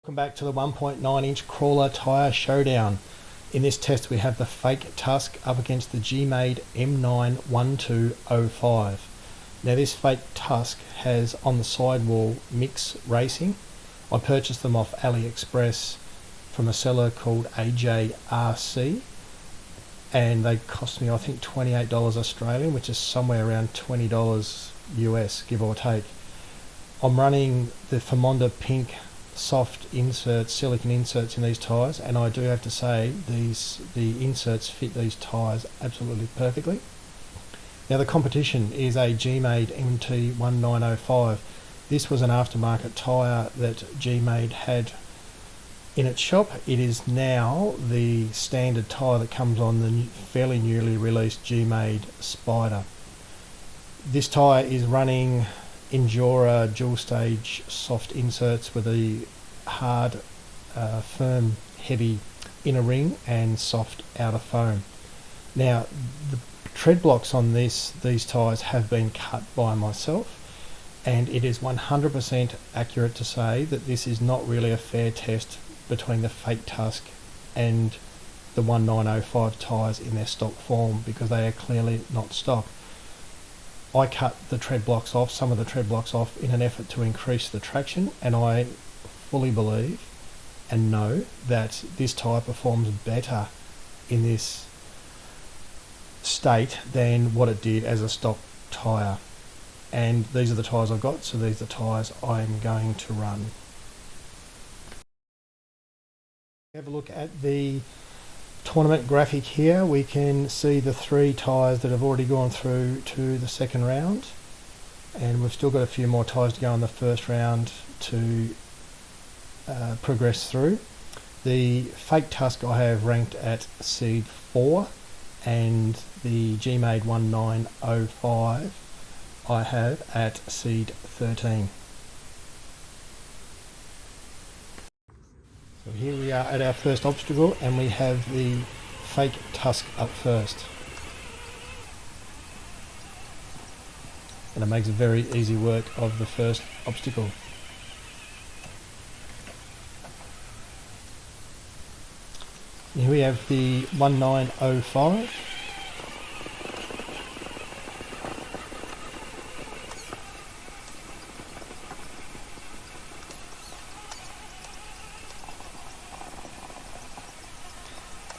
Welcome back to the 1.9 inch crawler tyre showdown. In this test we have the Fake Tusk up against the Gmade MT-1905. Now this Fake Tusk has on the sidewall Mix Racing. I purchased them off AliExpress from a seller called AJRC and they cost me I think $28 Australian, which is somewhere around $20 US, give or take. I'm running the Famonda pink soft inserts, silicone inserts in these tyres, and I do have to say the inserts fit these tyres absolutely perfectly. Now the competition is a Gmade MT-1905. This was an aftermarket tyre that Gmade had in its shop. It is now the standard tyre that comes on the fairly newly released Gmade Spyder. This tyre is running Endura dual stage soft inserts with a hard, firm, heavy inner ring and soft outer foam. Now the tread blocks on these tyres have been cut by myself, and it is 100% accurate to say that this is not really a fair test between the Fake Tusk and the 1905 tyres in their stock form, because they are clearly not stock. I cut the tread blocks off, some of the tread blocks off, in an effort to increase the traction, and I fully believe and know that this tyre performs better in this state than what it did as a stock tyre. And these are the tyres I've got, so these are the tyres I'm going to run. Have a look at the tournament graphic here. We can see the 3 tyres that have already gone through to the second round, and we've still got a few more tyres to go in the first round to progress through. The Fake Tusk I have ranked at seed 4, and the Gmade 1905 I have at seed 13. So here we are at our first obstacle, and we have the Fake Tusk up first. And it makes very easy work of the first obstacle. Here we have the 1905.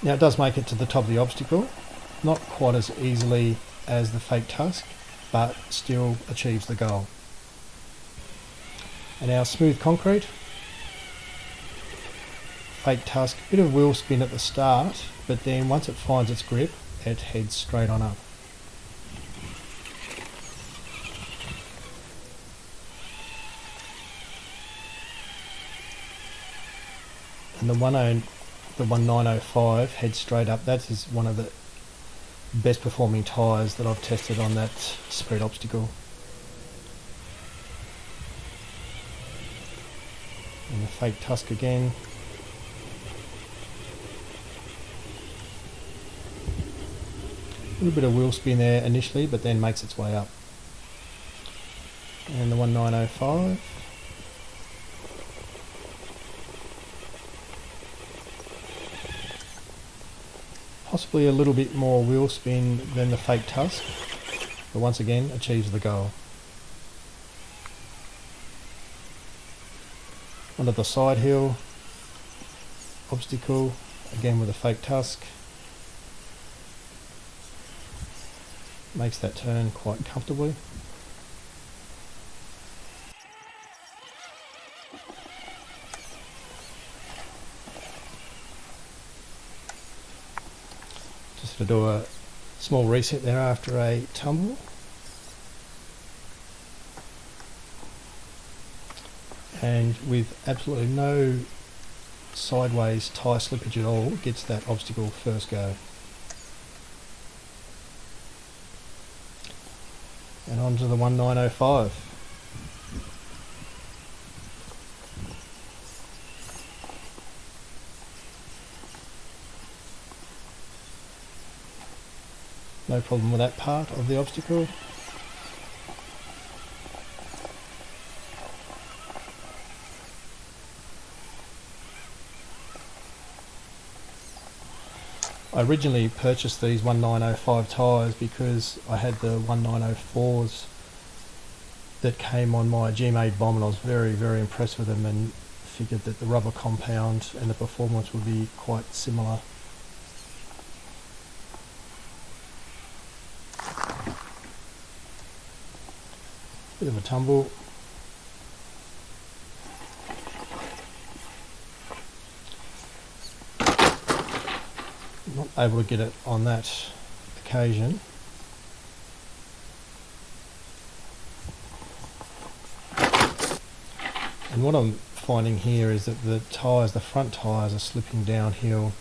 Now it does make it to the top of the obstacle, not quite as easily as the Fake Tusk, but still achieves the goal. And our smooth concrete, Fake Tusk, bit of wheel spin at the start, but then once it finds its grip, it heads straight on up. And the 1905 heads straight up. That is one of the best performing tyres that I've tested on that speed obstacle. And the Fake Tusk again. A little bit of wheel spin there initially, but then makes its way up. And the 1905. Possibly a little bit more wheel spin than the Fake Tusk, but once again achieves the goal. Onto the side hill obstacle, again with a Fake Tusk. Makes that turn quite comfortably. Just to do a small reset there after a tumble. And with absolutely no sideways tyre slippage at all, gets that obstacle first go. And on to the 1905. No problem with that part of the obstacle. I originally purchased these 1905 tyres because I had the 1904s that came on my Gmade bomb, and I was very impressed with them and figured that the rubber compound and the performance would be quite similar. Bit of a tumble. Not able to get it on that occasion. And what I'm finding here is that the tyres, the front tyres, are slipping downhill.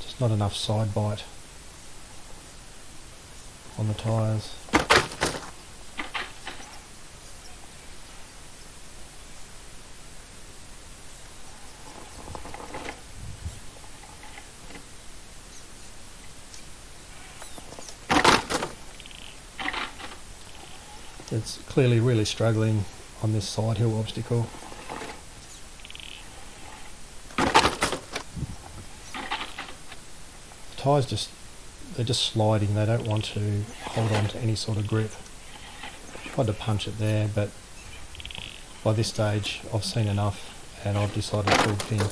Just not enough side bite on the tyres. It's clearly really struggling on this side hill obstacle. The tyres they're just sliding, they don't want to hold on to any sort of grip. Tried to punch it there, but by this stage I've seen enough and I've decided to field pin.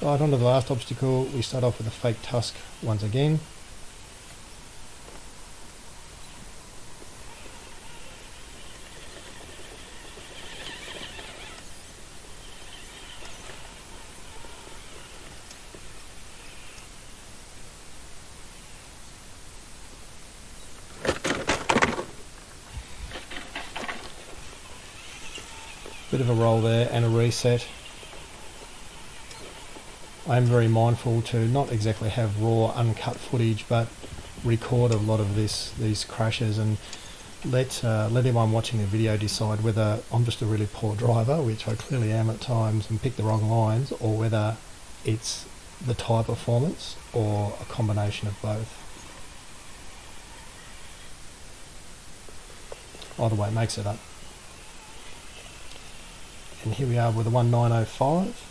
Right, onto the last obstacle. We start off with a Fake Tusk once again. Bit of a roll there and a reset. I am very mindful to not exactly have raw uncut footage, but record a lot of these crashes and let anyone watching the video decide whether I'm just a really poor driver, which I clearly am at times, and pick the wrong lines, or whether it's the tyre performance or a combination of both. Either way, it makes it up. And here we are with the 1905.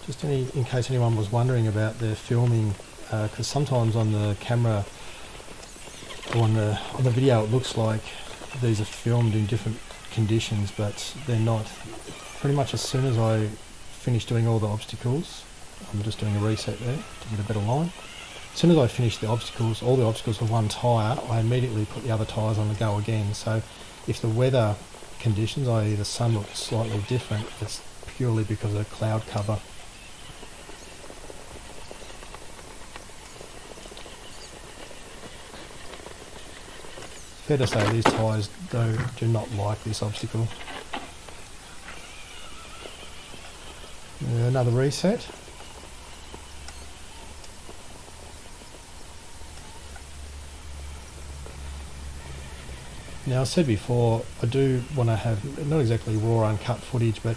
Just in case anyone was wondering about the filming, because sometimes on the camera or on the video it looks like these are filmed in different conditions, but they're not. Pretty much as soon as I finish doing all the obstacles, I'm just doing a reset there to get a better line. As soon as I finish the obstacles, all the obstacles with one tyre, I immediately put the other tyres on the go again. So if the weather conditions, i.e. the sun, looks slightly different, it's purely because of cloud cover. Fair to say these tyres do not like this obstacle. Another reset. Now, I said before, I do want to have not exactly raw uncut footage, but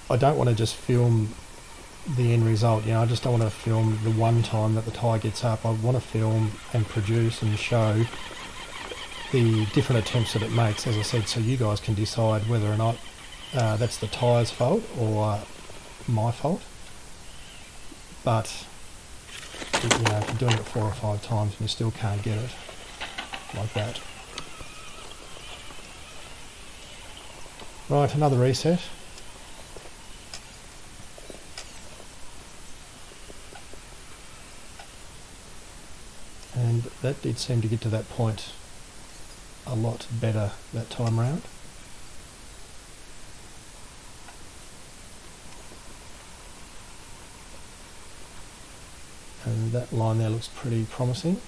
I don't want to just film the end result. I just don't want to film the one time that the tyre gets up. I want to film and produce and show the different attempts that it makes, as I said, so you guys can decide whether or not that's the tyre's fault or my fault. But if you're doing it 4 or 5 times and you still can't get it like that. Right, another reset. And that did seem to get to that point a lot better that time round. And that line there looks pretty promising.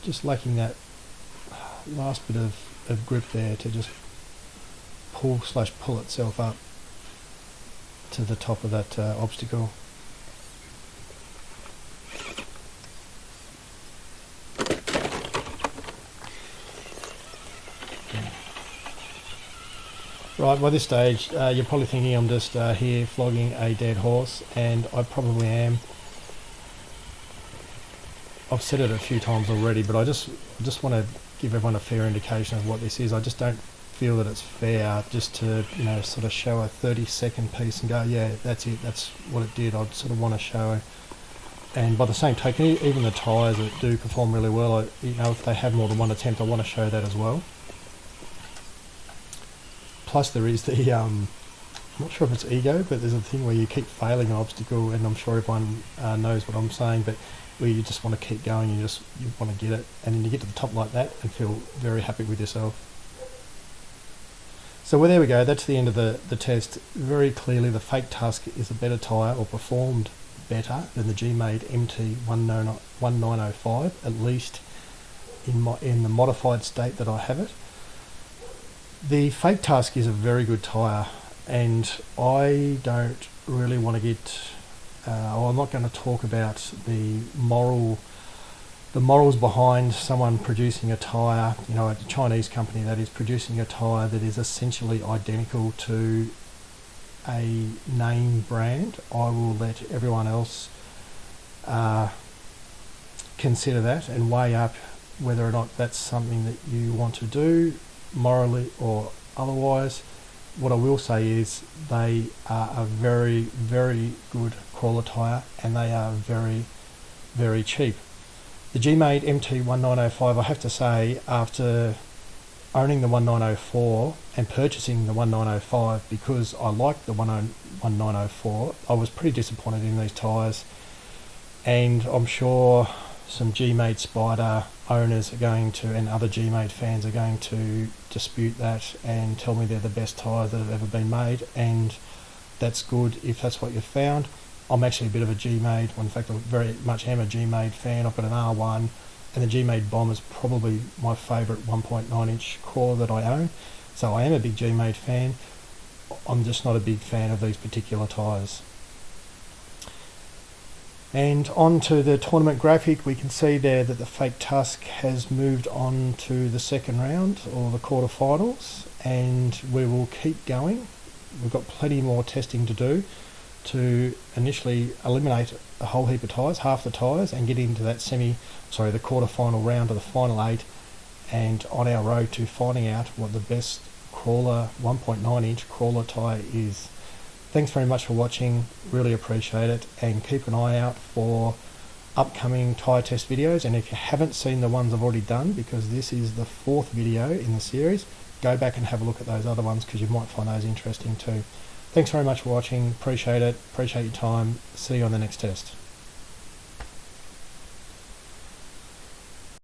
Just lacking that last bit of grip there to just pull itself up to the top of that obstacle. Right, by this stage, you're probably thinking I'm just here flogging a dead horse, and I probably am. I've said it a few times already, but I just want to give everyone a fair indication of what this is. I just don't feel that it's fair just to, you know, sort of show a 30-second piece and go, yeah, that's it, that's what it did. I'd sort of want to show. And by the same token, even the tyres that do perform really well, you know, if they have more than one attempt, I want to show that as well. Plus there is the, I'm not sure if it's ego, but there's a thing where you keep failing an obstacle, and I'm sure everyone knows what I'm saying, but where you just want to keep going, you want to get it, and then you get to the top like that and feel very happy with yourself. So well, there we go, that's the end of the test. Very clearly the Fake Tusk is a better tyre, or performed better than the Gmade MT-1905, at least in the modified state that I have it. The Fake Tusk is a very good tyre, and I don't really want to get, I'm not going to talk about the morals behind someone producing a tyre, you know, a Chinese company that is producing a tyre that is essentially identical to a name brand. I will let everyone else consider that and weigh up whether or not that's something that you want to do, morally or otherwise. What I will say is they are a very, very good crawler tyre, and they are very, very cheap. The Gmade MT-1905, I have to say, after owning the 1904 and purchasing the 1905, because I liked the 1904, I was pretty disappointed in these tyres, and I'm sure some Gmade Spyder owners are going to, and other Gmade fans are going to dispute that and tell me they're the best tyres that have ever been made, and that's good if that's what you've found. I'm actually a bit of a Gmade, well, in fact I very much am a Gmade fan. I've got an R1, and the Gmade Bomb is probably my favourite 1.9 inch crawler that I own, so I am a big Gmade fan. I'm just not a big fan of these particular tyres. And on to the tournament graphic, we can see there that the Fake Tusk has moved on to the second round, or the quarterfinals, and we will keep going. We've got plenty more testing to do to initially eliminate a whole heap of tyres, half the tyres, and get into that the quarterfinal round of the final 8, and on our road to finding out what the best crawler 1.9 inch crawler tyre is. Thanks very much for watching, really appreciate it, and keep an eye out for upcoming tyre test videos. And if you haven't seen the ones I've already done, because this is the 4th video in the series, go back and have a look at those other ones, because you might find those interesting too. Thanks very much for watching, appreciate it, appreciate your time, see you on the next test.